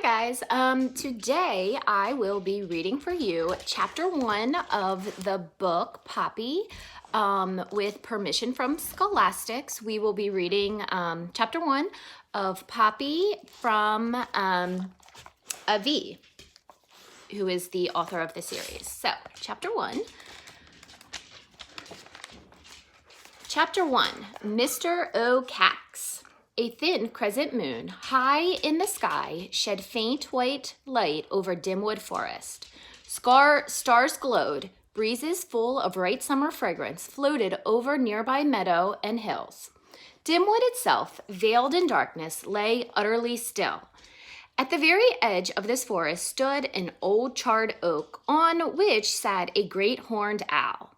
Hi guys, today I will be reading for you chapter 1 of the book Poppy. With permission from Scholastics, we will be reading chapter 1 of Poppy from Avi, who is the author of the series. So, chapter 1. Chapter 1, Mr. O'Cax. A thin crescent moon, high in the sky, shed faint white light over Dimwood Forest. Stars glowed, breezes full of bright summer fragrance floated over nearby meadow and hills. Dimwood itself, veiled in darkness, lay utterly still. At the very edge of this forest stood an old charred oak on which sat a great horned owl.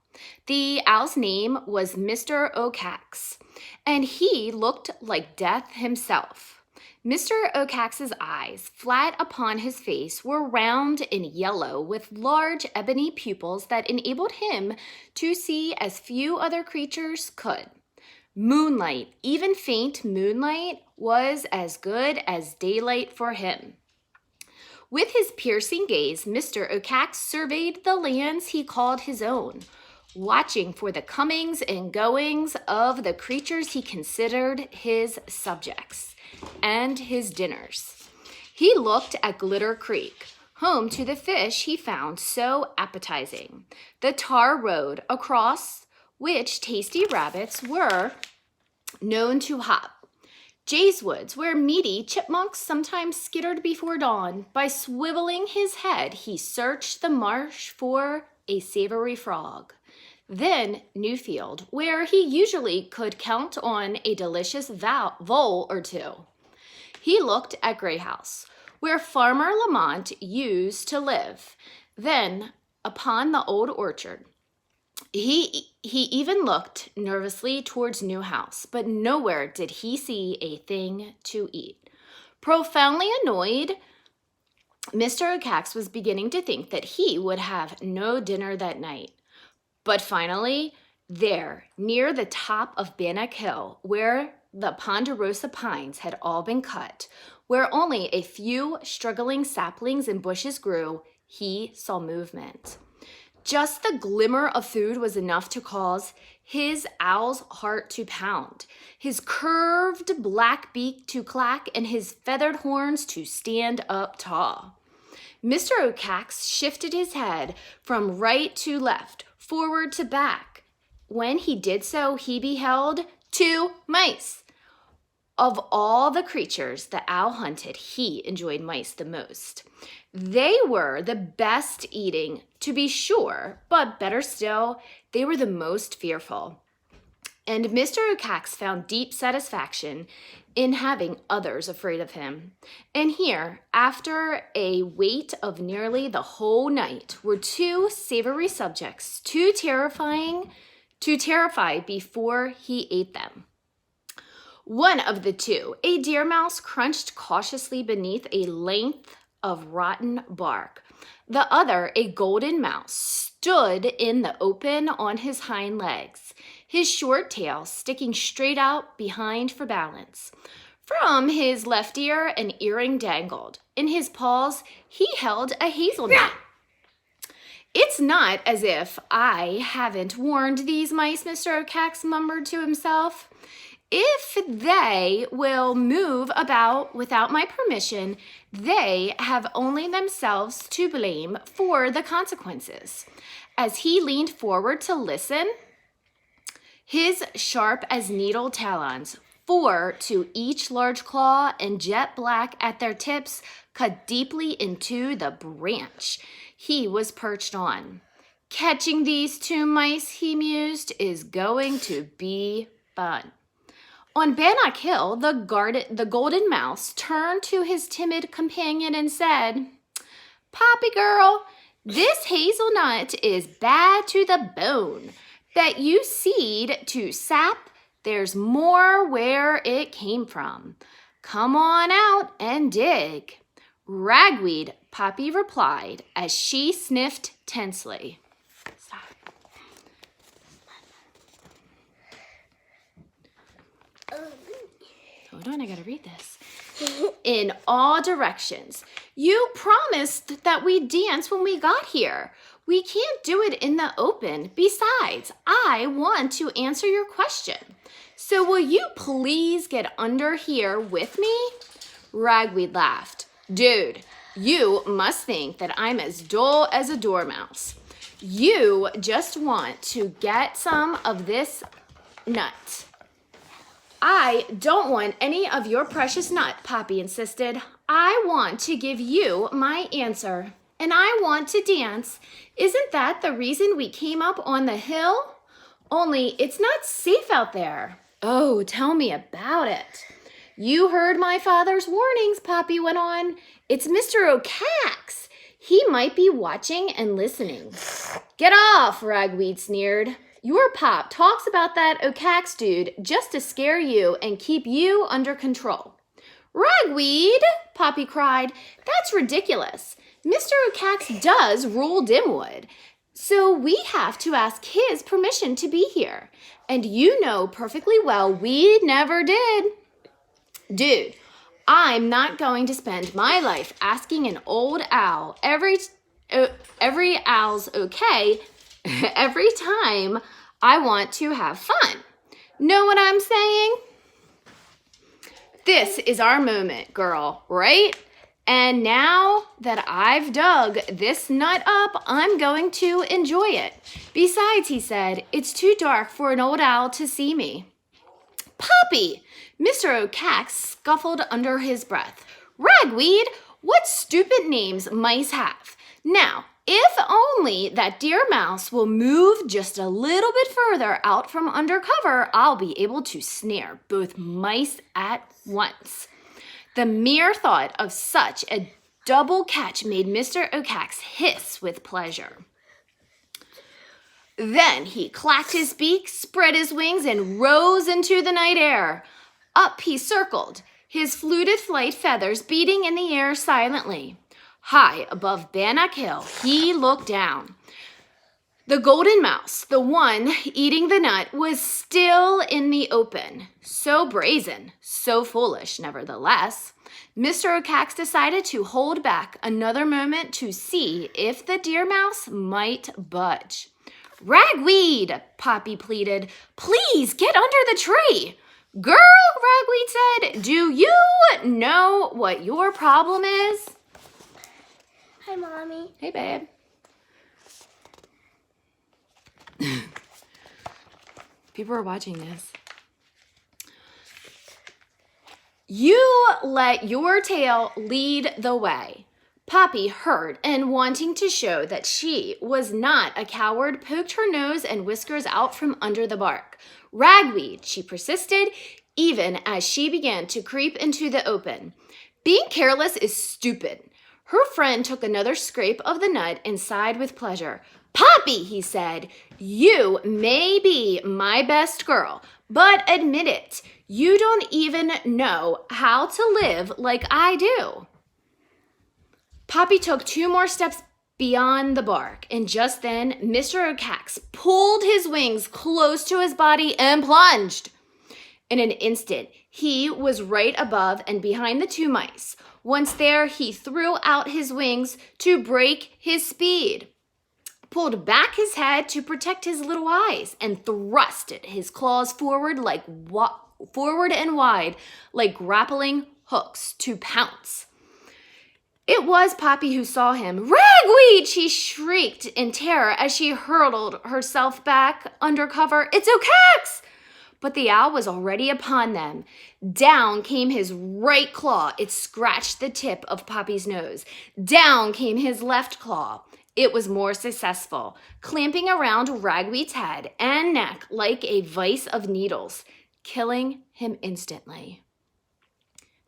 The owl's name was Mr. O'Cax, and he looked like death himself. Mr. O'Cax's eyes, flat upon his face, were round and yellow with large ebony pupils that enabled him to see as few other creatures could. Moonlight, even faint moonlight, was as good as daylight for him. With his piercing gaze, Mr. O'Cax surveyed the lands he called his own, watching for the comings and goings of the creatures he considered his subjects and his dinners. He looked at Glitter Creek, home to the fish he found so appetizing, the tar road across which tasty rabbits were known to hop, Jay's Woods, where meaty chipmunks sometimes skittered before dawn. By swiveling his head, he searched the marsh for a savory frog. Then Newfield, where he usually could count on a delicious vole or two. He looked at Grey House, where Farmer Lamont used to live. Then upon the old orchard. He even looked nervously towards New House, but nowhere did he see a thing to eat. Profoundly annoyed, Mr. O'Cax was beginning to think that he would have no dinner that night. But finally, there, near the top of Bannock Hill, where the ponderosa pines had all been cut, where only a few struggling saplings and bushes grew, he saw movement. Just the glimmer of food was enough to cause his owl's heart to pound, his curved black beak to clack, and his feathered horns to stand up tall. Mr. O'Cax shifted his head from right to left, forward to back. When he did so, he beheld 2 mice. Of all the creatures the owl hunted, he enjoyed mice the most. They were the best eating, to be sure, but better still, they were the most fearful. And Mr. O'Cax found deep satisfaction in having others afraid of him. And here, after a wait of nearly the whole night, were 2 savory subjects, too terrify before he ate them. One of the 2, a deer mouse, crunched cautiously beneath a length of rotten bark. The other, a golden mouse, stood in the open on his hind legs, his short tail sticking straight out behind for balance. From his left ear, an earring dangled. In his paws, he held a hazelnut. It's not as if I haven't warned these mice, Mr. O'Cax murmured to himself. If they will move about without my permission, they have only themselves to blame for the consequences. As he leaned forward to listen, his sharp as needle talons, 4 to each large claw and jet black at their tips, cut deeply into the branch he was perched on. Catching these 2 mice, he mused, is going to be fun. On Bannock Hill, the golden mouse turned to his timid companion and said, "Poppy girl, this hazelnut is bad to the bone. Bet you seed to sap, there's more where it came from. Come on out and dig." "Ragweed," Poppy replied as she sniffed tensely. Hold on, I gotta read this. in all directions. You promised that we'd dance when we got here. We can't do it in the open. Besides, I want to answer your question. So will you please get under here with me? Ragweed laughed. Dude, you must think that I'm as dull as a dormouse. You just want to get some of this nut. I don't want any of your precious nut, Poppy insisted. I want to give you my answer, and I want to dance. Isn't that the reason we came up on the hill? Only it's not safe out there. Oh, tell me about it. You heard my father's warnings, Poppy went on. It's Mr. O'Cax. He might be watching and listening. Get off, Ragweed sneered. Your pop talks about that O'Cax dude just to scare you and keep you under control. Ragweed, Poppy cried. That's ridiculous. Mr. O'Cax does rule Dimwood, so we have to ask his permission to be here. And you know perfectly well we never did. Dude, I'm not going to spend my life asking an old owl every owl's okay every time I want to have fun. Know what I'm saying? This is our moment, girl, right? And now that I've dug this nut up, I'm going to enjoy it. Besides, he said, it's too dark for an old owl to see me. Poppy! Mr. O'Cax scuffled under his breath. Ragweed, what stupid names mice have. Now, if only that dear mouse will move just a little bit further out from under cover, I'll be able to snare both mice at once. The mere thought of such a double catch made Mr. O'Cax hiss with pleasure. Then he clacked his beak, spread his wings, and rose into the night air. Up he circled, his fluted flight feathers beating in the air silently. High above Bannock Hill, he looked down. The golden mouse, the one eating the nut, was still in the open. So brazen, so foolish, nevertheless. Mr. O'Cax decided to hold back another moment to see if the deer mouse might budge. Ragweed, Poppy pleaded, please get under the tree. Girl, Ragweed said, do you know what your problem is? Hi, Mommy. Hey, babe. People are watching this. You let your tail lead the way. Poppy heard and wanting to show that she was not a coward, poked her nose and whiskers out from under the bark. Ragweed, she persisted, even as she began to creep into the open. Being careless is stupid. Her friend took another scrape of the nut and sighed with pleasure. Poppy, he said, you may be my best girl, but admit it, you don't even know how to live like I do. Poppy took 2 more steps beyond the bark, and just then Mr. O'Cax pulled his wings close to his body and plunged. In an instant, he was right above and behind the 2 mice. Once there, he threw out his wings to break his speed, pulled back his head to protect his little eyes, and thrusted his claws forward and wide like grappling hooks to pounce. It was Poppy who saw him. Ragweed, she shrieked in terror as she hurled herself back under cover. It's O'Cax! But the owl was already upon them. Down came his right claw. It scratched the tip of Poppy's nose. Down came his left claw. It was more successful, clamping around Ragweed's head and neck like a vise of needles, killing him instantly.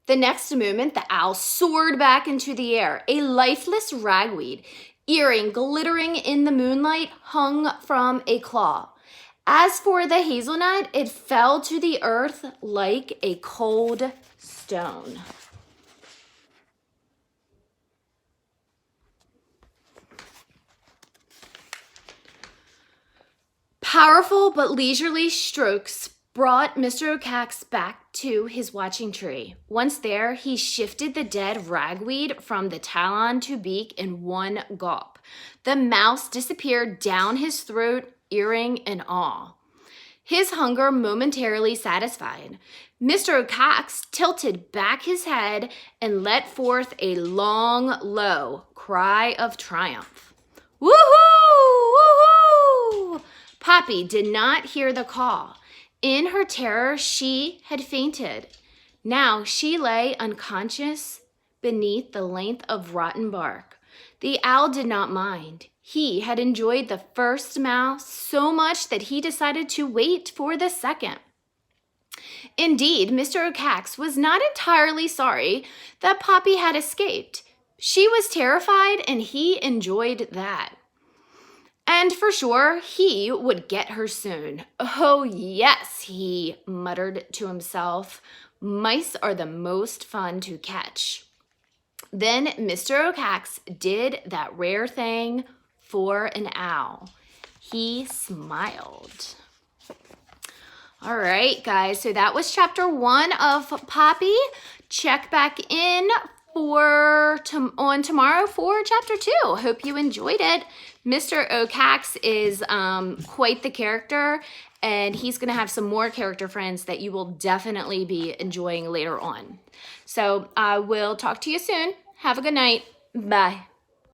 The next moment, the owl soared back into the air. A lifeless ragweed, earring glittering in the moonlight, hung from a claw. As for the hazelnut, it fell to the earth like a cold stone. Powerful but leisurely strokes brought Mr. Ocax back to his watching tree. Once there, he shifted the dead ragweed from the talon to beak in one gulp. The mouse disappeared down his throat, earring and all. His hunger momentarily satisfied, Mr. Ocax tilted back his head and let forth a long, low cry of triumph. Woohoo! Woohoo! Poppy did not hear the call. In her terror, she had fainted. Now she lay unconscious beneath the length of rotten bark. The owl did not mind. He had enjoyed the first mouse so much that he decided to wait for the second. Indeed, Mr. Ocax was not entirely sorry that Poppy had escaped. She was terrified, and he enjoyed that. And for sure, he would get her soon. Oh, yes, he muttered to himself. Mice are the most fun to catch. Then Mr. Ocax did that rare thing for an owl. He smiled. All right, guys, so that was chapter 1 of Poppy. Check back in on tomorrow for chapter 2. Hope you enjoyed it. Mr. Ocax is quite the character, and he's going to have some more character friends that you will definitely be enjoying later on. So I will talk to you soon. Have a good night. Bye.